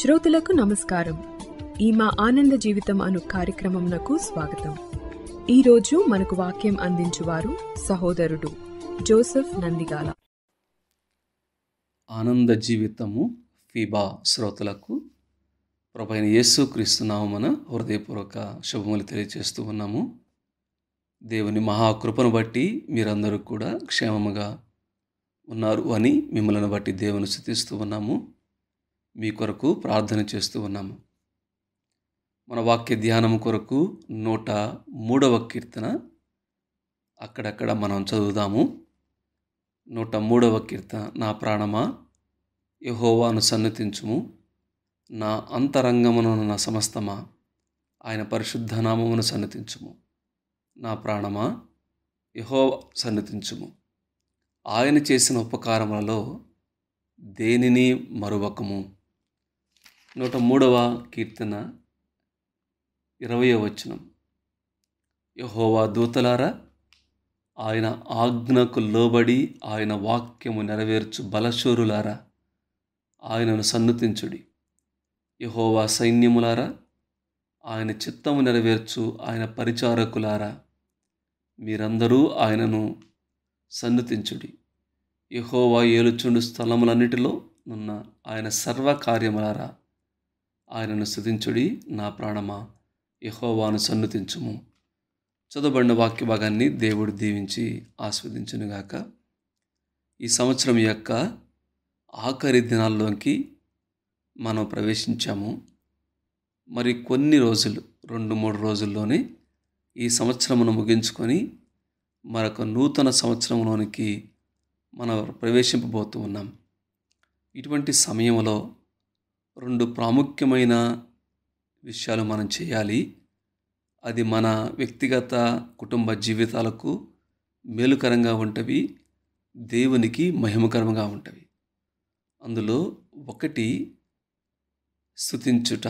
శ్రోతలకు నమస్కారం. ఈ మా ఆనంద జీవితం అను కార్యక్రమంనకు స్వాగతం. ఈరోజు మనకు వాక్యం అందించువారు సహోదరుడు జోసెఫ్ నందిగాల. ఆనంద జీవితము ఫీబా శ్రోతలకు ప్రభువైన యేసుక్రీస్తు నామమున హృదయపూర్వక శుభములు తెలియజేస్తూ ఉన్నాము. దేవుని మహాకృపను బట్టి మీరందరూ కూడా క్షేమముగా ఉన్నారు అని మిమ్మల్ని బట్టి దేవుని స్తుతిస్తూ ఉన్నాము. మీ కొరకు ప్రార్థన చేస్తూ ఉన్నాము. మన వాక్య ధ్యానం కొరకు 103వ కీర్తన అక్కడక్కడ మనం చదువుదాము. 103వ కీర్తన. నా ప్రాణమా యెహోవాను సన్నుతించుము, నా అంతరంగమునున్న సమస్తమా ఆయన పరిశుద్ధ నామమును సన్నుతించుము. నా ప్రాణమా యెహోవా సన్నుతించుము, ఆయన చేసిన ఉపకారములలో దేనిని మరువకము. 103వ కీర్తన 20వ వచనం. యెహోవా దూతలారా, ఆయన ఆజ్ఞకు లోబడి ఆయన వాక్యము నెరవేర్చు బలశూరులారా, ఆయనను సన్నుతించుడి. యెహోవా సైన్యములారా, ఆయన చిత్తము నెరవేర్చు ఆయన పరిచారకులారా, మీరందరూ ఆయనను సన్నుతించుడి. యెహోవా ఏలుచుండు స్థలములన్నిటిలో నున్న ఆయన సర్వకార్యములారా, ఆయనను స్తుతించుడి. నా ప్రాణమా యెహోవాను సన్నుతించుము. చదవబడిన వాక్య భాగాన్ని దేవుడు దీవించి ఆస్వాదించునుగాక. ఈ సంవత్సరం యొక్క ఆఖరి దినాల్లోకి మనం ప్రవేశించాము. మరి కొన్ని రోజులు 2-3 రోజుల్లోనే ఈ సంవత్సరమును ముగించుకొని మరొక నూతన సంవత్సరంలోనికి మనం ప్రవేశింపబోతూ ఉన్నాం. ఇటువంటి సమయంలో 2 ప్రాముఖ్యమైన విషయాలు మనం చేయాలి. అది మన వ్యక్తిగత కుటుంబ జీవితాలకు మేలుకరంగా ఉంటవి, దేవునికి మహిమకరంగా ఉంటవి. అందులో ఒకటి స్తుతించుట,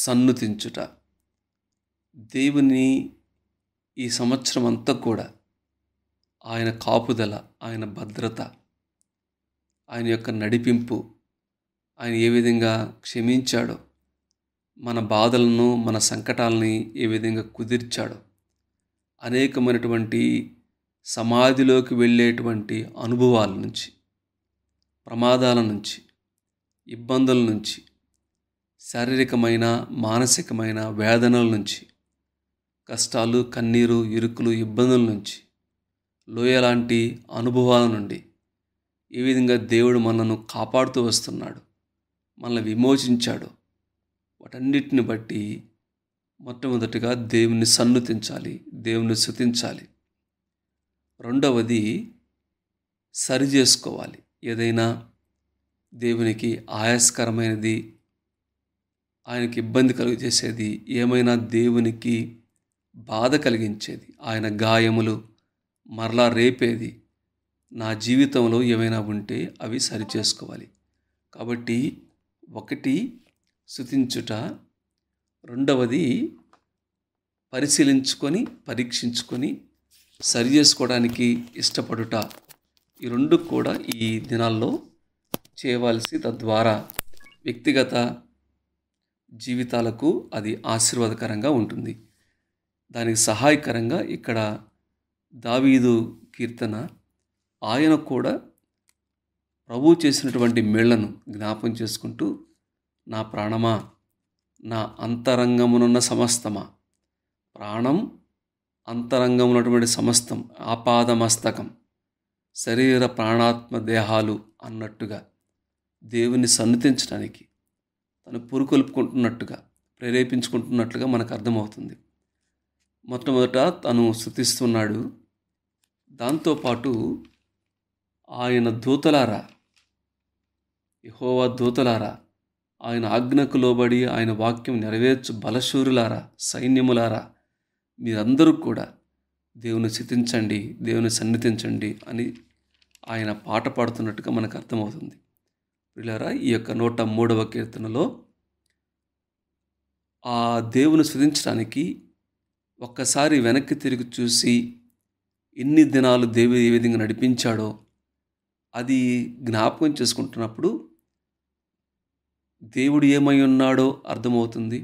సన్నుతించుట. దేవుని ఈ సంవత్సరం అంతా కూడా ఆయన కాపుదల, ఆయన భద్రత, ఆయన యొక్క నడిపింపు, ఆయన ఏ విధంగా క్షమించాడో, మన బాధలను మన సంకటాలని ఏ విధంగా కుదిర్చాడో, అనేకమైనటువంటి సమాధిలోకి వెళ్ళేటువంటి అనుభవాల నుంచి, ప్రమాదాల నుంచి, ఇబ్బందుల నుంచి, శారీరకమైన మానసికమైన వేదనల నుంచి, కష్టాలు కన్నీరు ఇరుకులు ఇబ్బందుల నుంచి, లోయలాంటి అనుభవాల నుండి ఏ విధంగా దేవుడు మనను కాపాడుతూ వస్తున్నాడు, మనల్ని విమోచించాడు, వాటన్నిటిని బట్టి మొట్టమొదటిగా దేవుని సన్నుతించాలి, దేవుని స్తుతించాలి. రెండవది సరి చేసుకోవాలి. ఏదైనా దేవునికి ఆయాస్కరమైనది, ఆయనకి ఇబ్బంది కలుగజేసేది, ఏమైనా దేవునికి బాధ కలిగించేది, ఆయన గాయములు మరలా రేపేది, నా జీవితంలో ఏమైనా ఉంటే అవి సరి చేసుకోవాలి. కాబట్టి ఒకటి స్తుతించుట, రెండవది పరిశీలించుకొని పరీక్షించుకొని సరి చేసుకోవడానికి ఇష్టపడుట. ఈ 2 కూడా ఈ దినాల్లో చేయవలసి, తద్వారా వ్యక్తిగత జీవితాలకు అది ఆశీర్వాదకరంగా ఉంటుంది. దానికి సహాయకరంగా ఇక్కడ దావీదు కీర్తన, ఆయన కూడా ప్రభువు చేసినటువంటి మేళ్లను జ్ఞాపం చేసుకుంటూ, నా ప్రాణమా, నా అంతరంగమునున్న సమస్తమా, ప్రాణం అంతరంగమున్నటువంటి సమస్తం, ఆపాదమస్తకం, శరీర ప్రాణాత్మ దేహాలు అన్నట్టుగా దేవుని సన్నుతించడానికి తను పురుకొల్పుకుంటున్నట్టుగా, ప్రేరేపించుకుంటున్నట్లుగా మనకు అర్థమవుతుంది. మొట్టమొదట తను స్తుతిస్తున్నాడు. దాంతోపాటు ఆయన దూతలారా, యెహోవా దూతలారా, ఆయన ఆజ్ఞకు లోబడి ఆయన వాక్యం నెరవేర్చు బలశూరులారా, సైన్యములారా, మీరందరూ కూడా దేవుని స్తుతించండి, దేవుని సన్నిధించండి అని ఆయన పాట పాడుతున్నట్టుగా మనకు అర్థమవుతుంది. ప్రియులారా, ఈ యొక్క 103వ కీర్తనలో ఆ దేవుని స్తుతించడానికి ఒక్కసారి వెనక్కి తిరిగి చూసి ఎన్ని దినాలు దేవుడు ఏ విధంగా నడిపించాడో అది జ్ఞాపకం చేసుకుంటున్నప్పుడు దేవుడు ఏమై ఉన్నాడో అర్థమవుతుంది,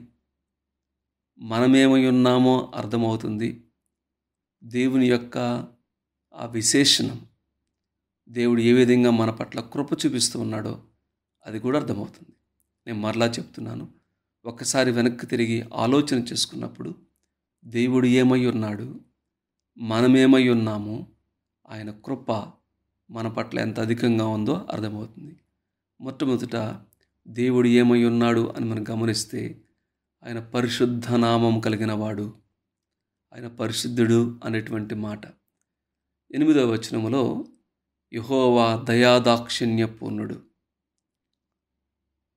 మనమేమై ఉన్నామో అర్థమవుతుంది, దేవుని యొక్క ఆ విశేషణం, దేవుడు ఏ విధంగా మన పట్ల కృప చూపిస్తూ ఉన్నాడో అది కూడా అర్థమవుతుంది. నేను మరలా చెప్తున్నాను, ఒక్కసారి వెనక్కి తిరిగి ఆలోచన చేసుకున్నప్పుడు దేవుడు ఏమై ఉన్నాడు, మనమేమై ఉన్నామో, ఆయన కృప మన పట్ల ఎంత అధికంగా ఉందో అర్థమవుతుంది. మొట్టమొదట దేవుడు ఏమై ఉన్నాడు అని మనం గమనిస్తే ఆయన పరిశుద్ధ నామం కలిగిన వాడు, ఆయన పరిశుద్ధుడు అనేటువంటి మాట. 8వ వచనములో యెహోవా దయాదాక్షిణ్య పూర్ణుడు,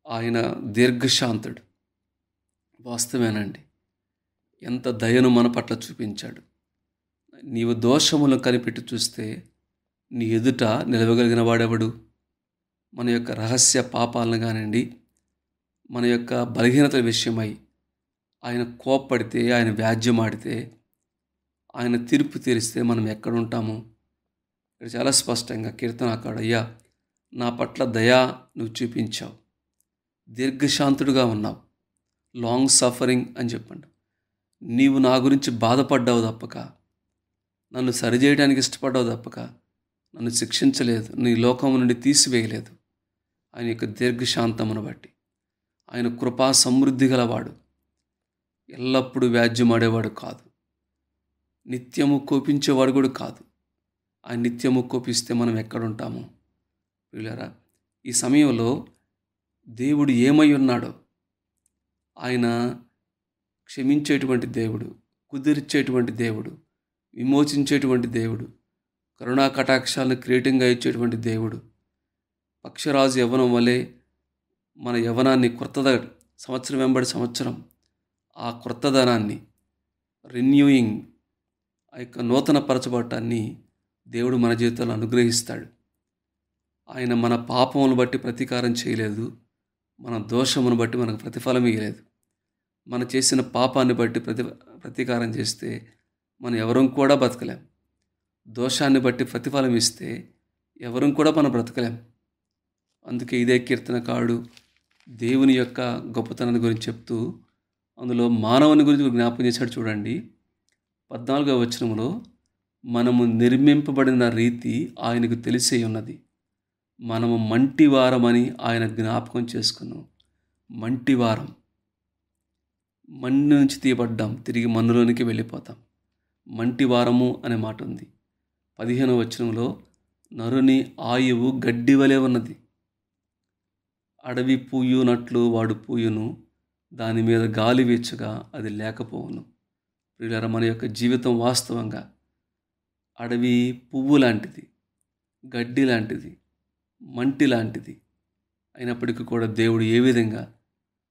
ఆయన దీర్ఘశాంతుడు. వాస్తవేనండి, ఎంత దయను మన పట్ల చూపించాడు. నీవు దోషములను కనిపెట్టి చూస్తే నీ ఎదుట నిలవగలిగిన వాడెవడు? మన యొక్క రహస్య పాపాలను కానివ్వండి, మన యొక్క బలహీనతల విషయమై ఆయన కోప్పడితే, ఆయన వ్యాజ్యమాడితే, ఆయన తీర్పు తీరిస్తే మనం ఎక్కడ ఉంటాము? ఇక్కడ చాలా స్పష్టంగా కీర్తనాకారుడు, అయ్యా నా పట్ల దయా నువ్వు చూపించావు, దీర్ఘశాంతుడుగా ఉన్నావు, లాంగ్ సఫరింగ్ అని చెప్పండి. నీవు నా గురించి బాధపడ్డావు తప్పక, నన్ను సరిచేయడానికి ఇష్టపడ్డావు తప్పక, నన్ను శిక్షించలేదు, నీ లోకం నుండి తీసివేయలేదు. ఆయన యొక్క దీర్ఘశాంతమును బట్టి, ఆయన కృపా సమృద్ధి గలవాడు, ఎల్లప్పుడూ వ్యాజ్యమాడేవాడు కాదు, నిత్యము కోపించేవాడు కూడా కాదు. ఆయన నిత్యము కోపిస్తే మనం ఎక్కడుంటాము? వీళ్ళారా, ఈ సమయంలో దేవుడు ఏమై ఉన్నాడో, ఆయన క్షమించేటువంటి దేవుడు, కుదిర్చేటువంటి దేవుడు, విమోచించేటువంటి దేవుడు, కరుణా కటాక్షాలను క్రియేటింగ్గా ఇచ్చేటువంటి దేవుడు, పక్షరాజు యవ్వనం వలె మన యవ్వనాన్ని సంవత్సరం వెంబడి సంవత్సరం ఆ క్రొత్తదనాన్ని, రెన్యూయింగ్, ఆ యొక్క నూతన పరచబడటాన్ని దేవుడు మన జీవితంలో అనుగ్రహిస్తాడు. ఆయన మన పాపమును బట్టి ప్రతీకారం చేయలేదు, మన దోషమును బట్టి మనకు ప్రతిఫలం ఇవ్వలేదు. మనం చేసిన పాపాన్ని బట్టి ప్రతీకారం చేస్తే మనం ఎవరం కూడా బ్రతకలేం. దోషాన్ని బట్టి ప్రతిఫలం ఇస్తే ఎవరం కూడా మనం బ్రతకలేం. అందుకే ఇదే కీర్తనకారుడు దేవుని యొక్క గొప్పతనాన్ని గురించి చెప్తూ అందులో మానవుని గురించి జ్ఞాపకం చేశాడు. చూడండి, 14వ వచనంలో, మనము నిర్మింపబడిన రీతి ఆయనకు తెలిసే ఉన్నది, మనము మంటివారమని ఆయన జ్ఞాపకం చేసుకున్నాం. మంటివారం, మన్ను నుంచి తీయబడ్డాం, తిరిగి మన్నులోనికి వెళ్ళిపోతాం. మంటివారము అనే మాట ఉంది. 15వ వచనంలో, నరుని ఆయువు గడ్డి వలె ఉన్నది, అడవి పూయునట్లు వాడు పూయును, దాని మీద గాలి వీచగా అది లేకపోవును. ప్రియులారా, మన యొక్క జీవితం వాస్తవంగా అడవి పువ్వు లాంటిది, గడ్డి లాంటిది, మంటి లాంటిది. అయినప్పటికీ కూడా దేవుడు ఏ విధంగా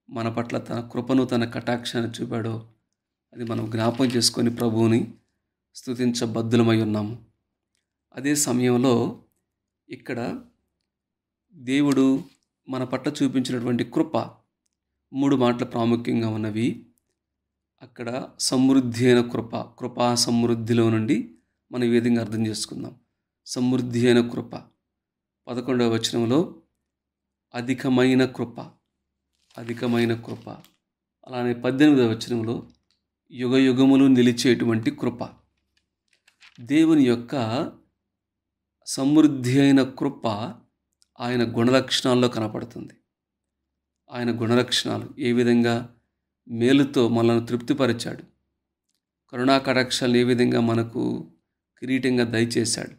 మన పట్ల తన కృపను, తన కటాక్షాన్ని చూపాడో అది మనం జ్ఞాపకం చేసుకొని ప్రభువుని స్తుతించబద్ధులమై ఉన్నాము. అదే సమయంలో ఇక్కడ దేవుడు మన పట్ల చూపించినటువంటి కృప 3 మాటలు ప్రాముఖ్యంగా ఉన్నవి. అక్కడ సమృద్ధి అయిన కృప, కృపా సమృద్ధిలో నుండి మనం ఈ విధంగా అర్థం చేసుకుందాం. సమృద్ధి అయిన కృప. 11వ వచనంలో అధికమైన కృప, అధికమైన కృప. అలానే 18వ వచనంలో యుగ యుగములు నిలిచేటువంటి కృప. దేవుని యొక్క సమృద్ధి అయిన కృప ఆయన గుణలక్షణాల్లో కనపడుతుంది. ఆయన గుణలక్షణాలు ఏ విధంగా మేలుతో మనల్ని తృప్తిపరిచాడు, కరుణా కటాక్షాలను ఏ విధంగా మనకు కిరీటంగా దయచేశాడు,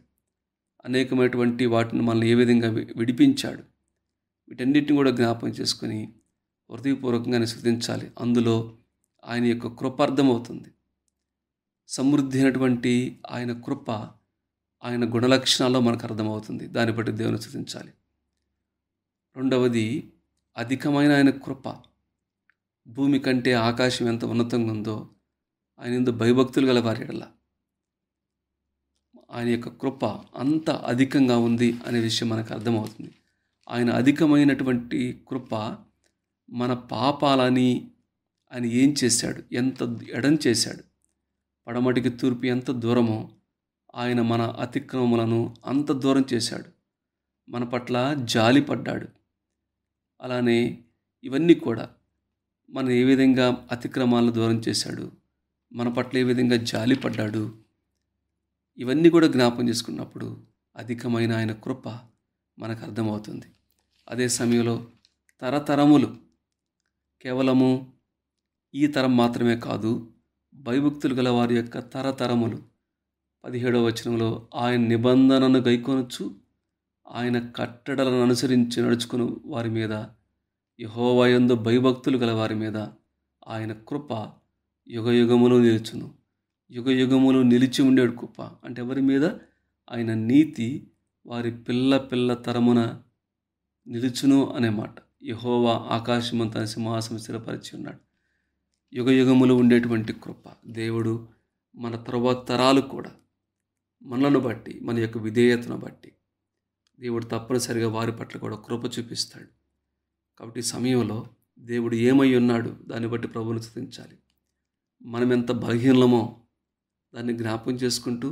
అనేకమైనటువంటి వాటిని మనల్ని ఏ విధంగా విడిపించాడు, వీటన్నిటిని కూడా జ్ఞాపకం చేసుకుని హృదయపూర్వకంగానే స్తుతించాలి. అందులో ఆయన యొక్క కృప అర్థమవుతుంది. సమృద్ధి అయినటువంటి ఆయన కృప ఆయన గుణలక్షణాల్లో మనకు అర్థమవుతుంది. దాన్ని బట్టి దేవుని స్తుతించాలి. రెండవది, అధికమైన ఆయన కృప. భూమి కంటే ఆకాశం ఎంత ఉన్నతంగా ఉందో ఆయన యందు భయభక్తులు గల వారి యెడల ఆయన యొక్క కృప అంత అధికంగా ఉంది అనే విషయం మనకు అర్థమవుతుంది. ఆయన అధికమైనటువంటి కృప మన పాపాలని ఆయన ఏం చేశాడు, ఎంత ఎడం చేశాడు, పడమటికి తూర్పు ఎంత దూరమో ఆయన మన అతిక్రమములను అంత దూరం చేశాడు. మన పట్ల జాలి పడ్డాడు. అలానే ఇవన్నీ కూడా మనం ఏ విధంగా అతిక్రమాలను దూరం చేశాడు, మన పట్ల ఏ విధంగా జాలి పడ్డాడు, ఇవన్నీ కూడా జ్ఞాపం చేసుకున్నప్పుడు అధికమైన ఆయన కృప మనకు అర్థమవుతుంది. అదే సమయంలో తరతరములు, కేవలము ఈ తరం మాత్రమే కాదు, భయభక్తులు గల వారి యొక్క తరతరములు 17వ వచనంలో ఆయన నిబంధనను గైకొనొచ్చు ఆయన కట్టడలను అనుసరించి నడుచుకుని వారి మీద, యెహోవా యందు భయభక్తులు గల వారి మీద ఆయన కృప యుగయుగములు నిలుచును. యుగయుగములు నిలిచి ఉండే కృప అంటే ఎవరి మీద? ఆయన నీతి వారి పిల్ల తరమున నిలుచును అనే మాట. యెహోవా ఆకాశమంతా సింహాసనం స్థిరపరిచి ఉన్నాడు. యుగయుగములు ఉండేటువంటి కృప దేవుడు మన తరువాత తరాలు కూడా మనలను బట్టి, మన యొక్క విధేయతను బట్టి దేవుడు తప్పనిసరిగా వారి పట్ల కూడా కృప చూపిస్తాడు. కాబట్టి ఈ సమయంలో దేవుడు ఏమై ఉన్నాడు దాన్ని బట్టి ప్రభువును స్తుతించాలి. మనం ఎంత బలహీనమో దాన్ని జ్ఞాపం చేసుకుంటూ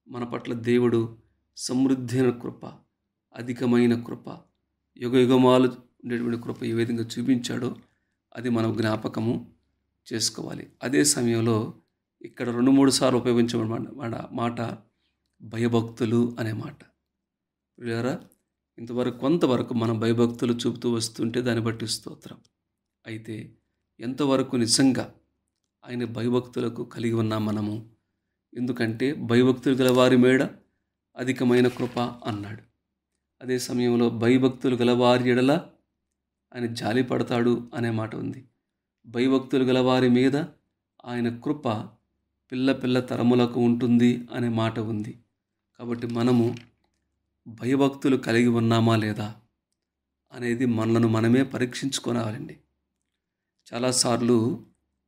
మన పట్ల దేవుడు సమృద్ధి అయిన కృప, అధికమైన కృప, యుగయుగమాలు ఉండేటువంటి కృప ఏ విధంగా చూపించాడో అది మనం జ్ఞాపకము చేసుకోవాలి. అదే సమయంలో ఇక్కడ 2-3 సార్లు ఉపయోగించబడిన మాట భయభక్తులు అనే మాట. ప్రియులారా, ఇంతవరకు కొంతవరకు మనం భయభక్తులు చూపుతూ వస్తుంటే దాన్ని బట్టి స్తోత్రం. అయితే ఎంతవరకు నిజంగా ఆయన భయభక్తులకు కలిగి ఉన్నాం మనము? ఎందుకంటే భయభక్తులు గల వారి మేడ అధికమైన కృప అన్నాడు. అదే సమయంలో భయభక్తులు గల వారి ఎడల ఆయన జాలి పడతాడు అనే మాట ఉంది. భయభక్తులు గల వారి మీద ఆయన కృప పిల్ల తరములకు ఉంటుంది అనే మాట ఉంది. కాబట్టి మనము భయభక్తులు కలిగి ఉన్నామా లేదా అనేది మనలను మనమే పరీక్షించుకోవాలండి. చాలాసార్లు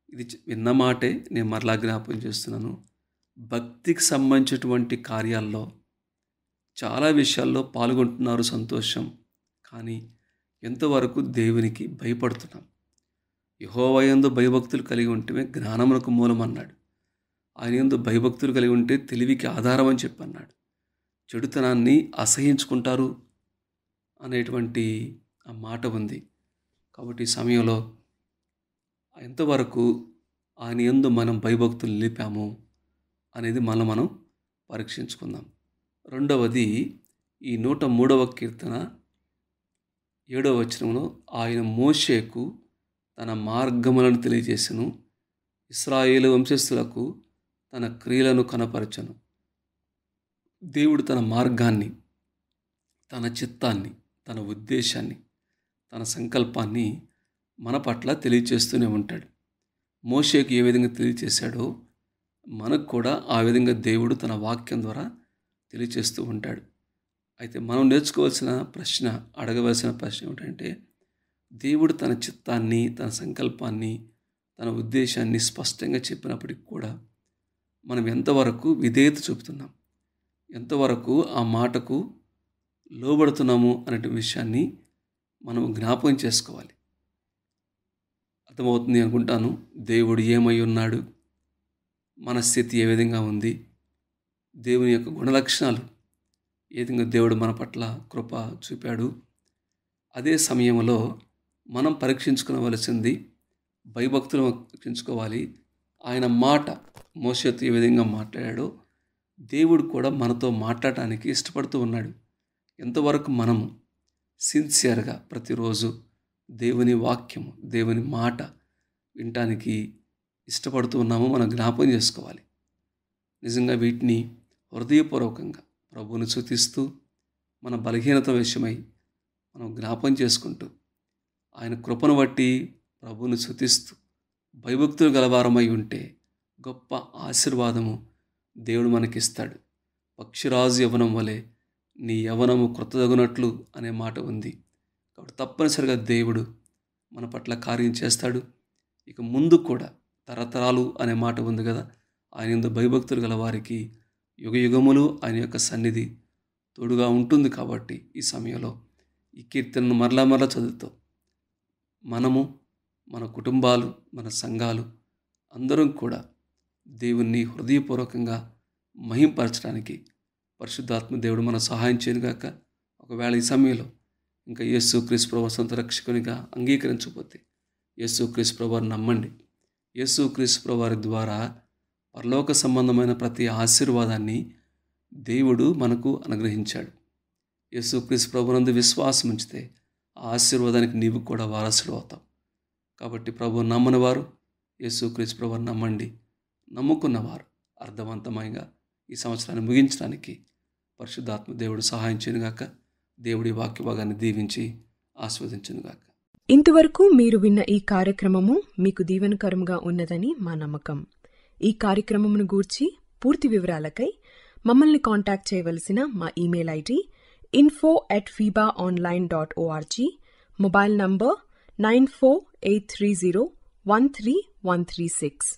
ఇది విన్న మాటే నేను మరలా జ్ఞాపకం చేస్తున్నాను. భక్తికి సంబంధించినటువంటి కార్యాల్లో చాలా విషయాల్లో పాల్గొంటున్నారు, సంతోషం. కానీ ఎంతవరకు దేవునికి భయపడుతున్నాం? యెహోవా యందు భయభక్తులు కలిగి ఉంటే జ్ఞానమునకు మూలం అన్నాడు. ఆయన యందు భయభక్తులు కలిగి ఉంటే తెలివికి ఆధారం అని చెప్పి అన్నాడు. చెడుతనాన్ని అసహించుకుంటారు అనేటువంటి ఆ మాట ఉంది. కాబట్టి ఈ సమయంలో ఎంతవరకు ఆయన యందు మనం భయభక్తులు నిలిపాము అనేది మనం పరీక్షించుకుందాం. రెండవది, ఈ 103వ కీర్తన 7వ వచనంలో ఆయన మోషేకు తన మార్గములను తెలియజేసెను, ఇశ్రాయేలు వంశస్థులకు తన క్రియలను కనపరచను. దేవుడు తన మార్గాన్ని, తన చిత్తాన్ని, తన ఉద్దేశాన్ని, తన సంకల్పాన్ని మన పట్ల తెలియచేస్తూనే ఉంటాడు. మోషేకు ఏ విధంగా తెలియచేశాడో మనకు కూడా ఆ విధంగా దేవుడు తన వాక్యం ద్వారా తెలియచేస్తూ ఉంటాడు. అయితే మనం నేర్చుకోవాల్సిన ప్రశ్న, అడగవలసిన ప్రశ్న ఏమిటంటే, దేవుడు తన చిత్తాన్ని, తన సంకల్పాన్ని, తన ఉద్దేశాన్ని స్పష్టంగా చెప్పినప్పటికి కూడా మనం ఎంతవరకు విధేయత చూపుతున్నాం, ఎంతవరకు ఆ మాటకు లోబడుతున్నాము అనే విషయాన్ని మనం జ్ఞాపకం చేసుకోవాలి. అర్థమవుతుంది అనుకుంటాను. దేవుడు ఏమై ఉన్నాడు, మన స్థితి ఏ విధంగా ఉంది, దేవుని యొక్క గుణలక్షణాలు ఏ విధంగా దేవుడు మన పట్ల కృప చూపాడు. అదే సమయంలో మనం పరీక్షించుకోవలసింది, భయభక్తులు పరీక్షించుకోవాలి. ఆయన మాట మోషేతో ఏ విధంగా మాట్లాడాడో దేవుడు కూడా మనతో మాట్లాడటానికి ఇష్టపడుతూ ఉన్నాడు. ఎంతవరకు మనము సిన్సియర్గా ప్రతిరోజు దేవుని వాక్యము, దేవుని మాట వినటానికి ఇష్టపడుతూ ఉన్నామో మనం జ్ఞాపకం చేసుకోవాలి. నిజంగా వీటిని హృదయపూర్వకంగా ప్రభువుని స్తుతిస్తూ, మన బలహీనత విషయమై మనం జ్ఞాపకం చేసుకుంటూ, ఆయన కృపను బట్టి ప్రభువుని స్తుతిస్తూ భయభక్తులు గలవారమై ఉంటే గొప్ప ఆశీర్వాదము దేవుడు మనకిస్తాడు. పక్షిరాజు యవనం వలె నీ యవనము కృతదగునట్లు అనే మాట ఉంది. కాబట్టి తప్పనిసరిగా దేవుడు మన పట్ల కార్యం చేస్తాడు. ఇక ముందు కూడా తరతరాలు అనే మాట ఉంది కదా, ఆయన యందు భయభక్తులు గల వారికి యుగయుగములు ఆయన యొక్క సన్నిధి తోడుగా ఉంటుంది. కాబట్టి ఈ సమయంలో ఈ కీర్తనను మరలా చదువుతూ మనము మన కుటుంబాలు, మన సంఘాలు అందరం కూడా దేవుణ్ణి హృదయపూర్వకంగా మహింపరచడానికి పరిశుద్ధాత్మ దేవుడు మన సహాయం చేయనుగాక. ఒకవేళ ఈ సమయంలో ఇంకా యేసుక్రీస్తు ప్రభువును సొంత రక్షకునిగా అంగీకరించకపోతే యేసుక్రీస్తు ప్రభువును నమ్మండి. యేసుక్రీస్తు ప్రభువారి ద్వారా పరలోక సంబంధమైన ప్రతి ఆశీర్వాదాన్ని దేవుడు మనకు అనుగ్రహించాడు. యేసుక్రీస్తు ప్రభువునందు విశ్వాసం ఉంచితే ఆ ఆశీర్వాదానికి నీవు కూడా వారసుడు అవుతావు. కాబట్టి ప్రభువు నమ్మని వారు యేసుక్రీస్తు ప్రభువును నమ్మండి. నమ్ముకున్నవారు అర్థవంతమైగా ఈ సంవత్సరాన్ని ముగించడానికి పరిశుద్ధాత్మ దేవుడు సహాయం చేయనుగాక. దేవుడి వాక్య భాగాన్ని దీవించి ఆస్వాదించునుగాక. ఇంతవరకు మీరు విన్న ఈ కార్యక్రమము మీకు దీవెనకరంగా ఉన్నదని మా నమ్మకం. ఈ కార్యక్రమమును గూర్చి పూర్తి వివరాలకై మమ్మల్ని కాంటాక్ట్ చేయవలసిన మా email ID info@fibaonline.org, mobile number 9483013136.